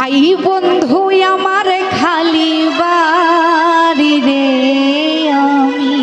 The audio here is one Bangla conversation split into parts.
আই বন্ধু আমার খালি বাড়ি রে আমি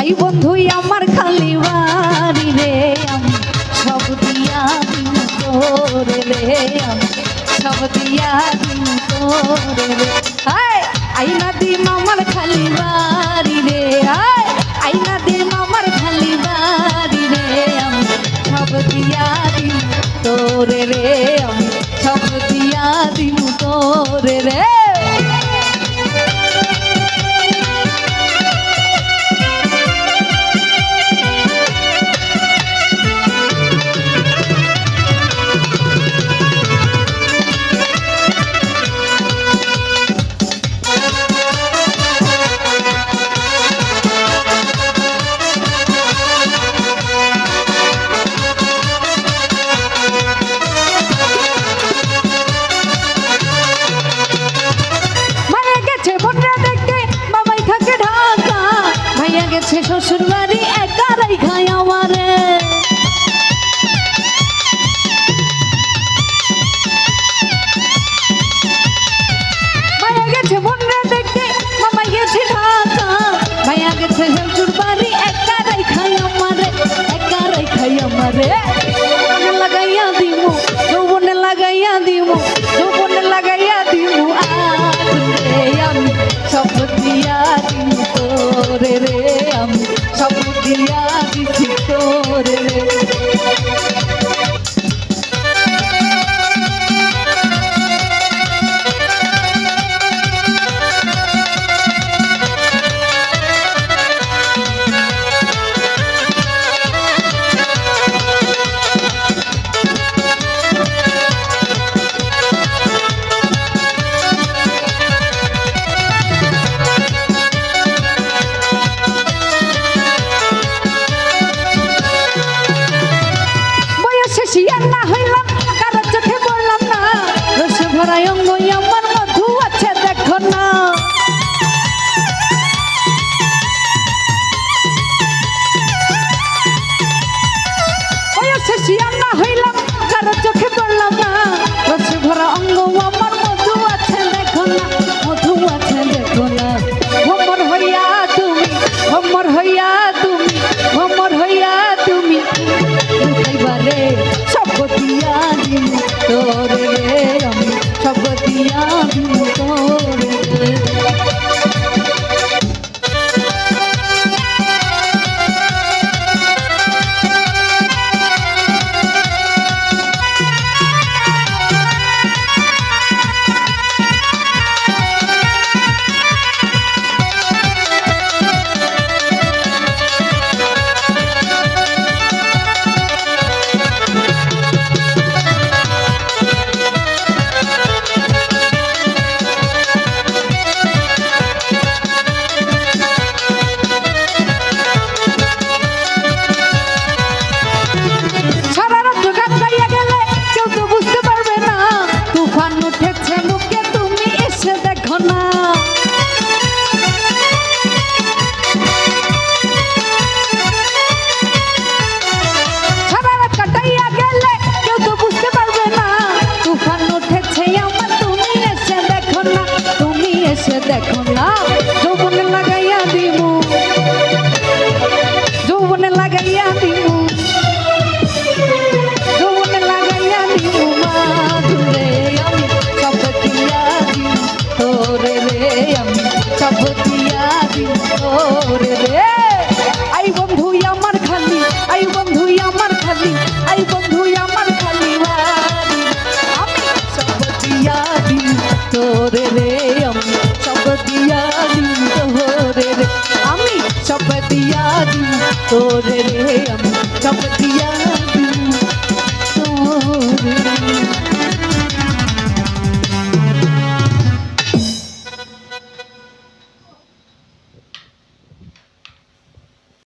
আই বন্ধু আমার খালি বাড়ি রে আমি সব দিয়া দিন তোরে রে আমি সব দিয়া দিন তোরে রে আই না দিম আমার খালি বাড়ি রে আই না দিম আমার খালি বাড়ি রে আমি সব দিয়া দিন তোরে রে আমি সব দিয়া দিন তোরে রে শ্বশুর বাড়ি একারাই খায় আমারে ভাইয়া গেছে বোনরা দেখতে মামা গেছে ঢাকা ভাইয়া গেছে শ্বশুর বাড়ি একারাই খায় আমারে একারাই খায় আমারে মনে লাগাইয়া দিমু যৌবনে লাগাইয়া দিমু যৌবনে লাগাইয়া দিমু আরে আমি সব দিয়া দিমু তোরে রে আমি সব দিয়া দিছি তোরে রে আমার মধু আছে দেখো না বয়সে শিয়ানা হইলাম কারো চোখে পড়লাম না রসে ভরা অঙ্গ আমার মধু আছে দেখো না মধু আছে দেখো না ভ্রমর হইয়া তুমি ভ্রমর হইয়া তুমি ভ্রমর হইয়া তুমি লুকাইবারে সব দিয়া দিন তোরে রে আমি সব দিয়া দিন তোরে রে দেখো না যৌবনে লাগাইয়া দিমু যৌবনে লাগাইয়া দিমু যৌবনে লাগাইয়া দিমু মাধুরে আমি সব দিয়া দিম তোরে রে আমি সব দিয়া দিম তোরে রে আই বন্ধু আমার খালি আই বন্ধু আমার খালি আই বন্ধু আমার খালি আমি সব দিয়া দিম তোরে রে আমি সব দিয়া দিন তোরে রে আমি সব দিয়া দিন তোরে রে আমি